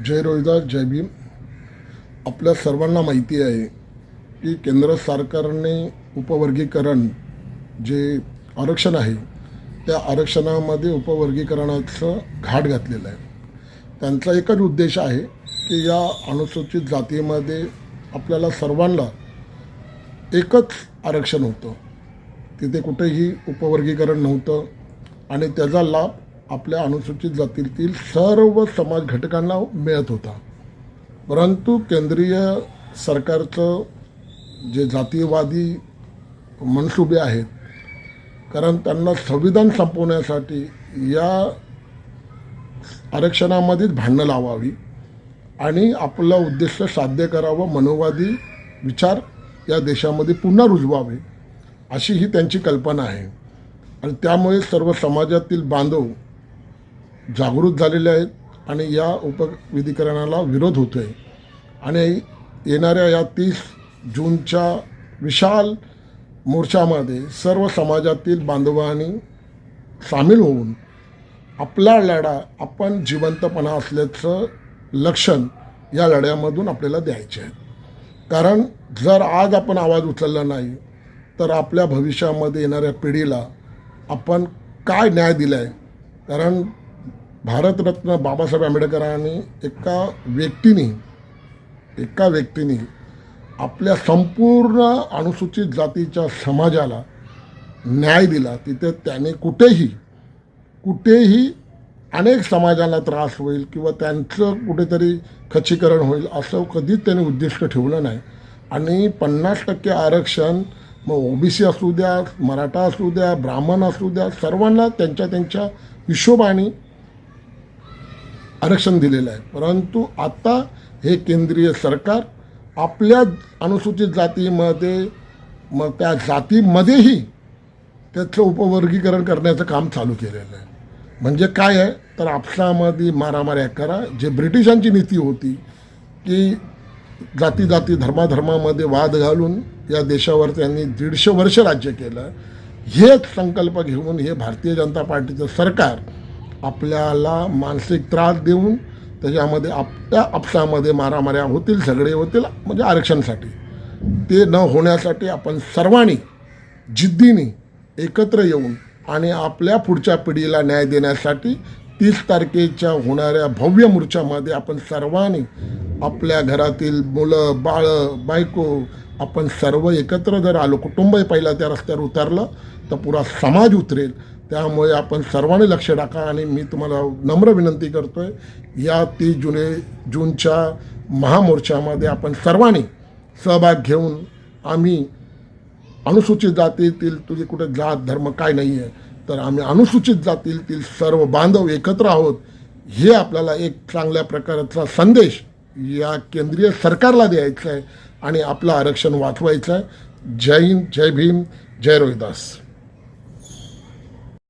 जय रोहिदास, जय भीम. आपल्या सर्वांना माहिती आहे की केंद्र सरकारने उपवर्गीकरण जे आरक्षण आहे त्या आरक्षणामध्ये उपवर्गीकरणाचं घाट घातलेलं आहे. त्यांचा एकच उद्देश आहे की या अनुसूचित जातीमध्ये आपल्याला सर्वांना एकच आरक्षण होतं, तिथे कुठेही उपवर्गीकरण नव्हतं आणि त्याचा लाभ आपल्या अनुसूचित जातीतील सर्व समाज घटकांना मिळत होता. परंतु केंद्रीय सरकारचं जे जातीयवादी मनसुबे आहेत, कारण त्यांना संविधान संपवण्यासाठी या आरक्षणामध्येच भांडणं लावावी आणि आपलं उद्दिष्ट साध्य करावं, मनोवादी विचार या देशामध्ये पुन्हा रुजवावे, अशी ही त्यांची कल्पना आहे. आणि त्यामुळे सर्व समाजातील बांधव जागृत झालेले आहेत आणि या उपविधिकरणाला विरोध होतो आहे. आणि येणाऱ्या या 30 जूनच्या विशाल मोर्चामध्ये सर्व समाजातील बांधवांनी सामील होऊन आपला लढा आपण जिवंतपणा असल्याचं लक्षण या लढ्यामधून आपल्याला द्यायचे आहे. कारण जर आज आपण आवाज उचलला नाही तर आपल्या भविष्यामध्ये येणाऱ्या पिढीला आपण काय न्याय दिला आहे. कारण भारतरत्न बाबासाहेब आंबेडकरांनी एका व्यक्तीने आपल्या संपूर्ण अनुसूचित जातीच्या समाजाला न्याय दिला. तिथे त्याने कुठेही अनेक समाजाला त्रास होईल किंवा त्यांचं कुठेतरी खच्चीकरण होईल असं कधीच त्यांनी उद्दिष्ट ठेवलं नाही. आणि 50% आरक्षण मग ओबीसी असू द्या, मराठा असू द्या, ब्राह्मण असू द्या, सर्वांना त्यांच्या हिशोबाने आरक्षण दिलेलं आहे. परंतु आता हे केंद्रीय सरकार आपल्या अनुसूचित जातीमध्ये मग त्या जातीमध्येही त्याचं उपवर्गीकरण करण्याचं काम चालू केलेलं आहे. म्हणजे काय आहे तर आपसामध्ये मारामाऱ्या करा. जे ब्रिटिशांची नीती होती की जाती धर्मामध्ये वाद घालून या देशावर त्यांनी 150 वर्ष राज्य केलं, हेच संकल्प घेऊन हे भारतीय जनता पार्टीचं सरकार आपल्याला मानसिक त्रास देऊन त्याच्यामध्ये आपसामध्ये मारामाऱ्या होतील, झगडे होतील, म्हणजे आरक्षणासाठी. ते न होण्यासाठी आपण सर्वांनी जिद्दीने एकत्र येऊन आणि आपल्या पुढच्या पिढीला न्याय देण्यासाठी 30 तारखेच्या होणाऱ्या भव्य मोर्चामध्ये आपण सर्वांनी आपल्या घरातील मुलं, बाळं, बायको आपण सर्व एकत्र जर आलो, कुटुंब पहिला त्या रस्त्यावर उतरलं तर पुरा समाज उतरेल. त्यामुळे आपण सर्वांनी लक्ष टाका. आणि मी तुम्हाला नम्र विनंती करतो आहे, या 30 जूनच्या महामोर्चामध्ये आपण सर्वांनी सहभाग घेऊन आम्ही अनुसूचित जातीतील, तुझी कुठे जात धर्म काय नाही आहे, तर आम्ही अनुसूचित जातीतील सर्व बांधव एकत्र आहोत, हे आपल्याला एक चांगल्या प्रकारचा संदेश या केंद्रीय सरकारला द्यायचा आहे आणि आपलं आरक्षण वाचवायचं आहे. जय हिंद, जय भीम, जय रोहिदास.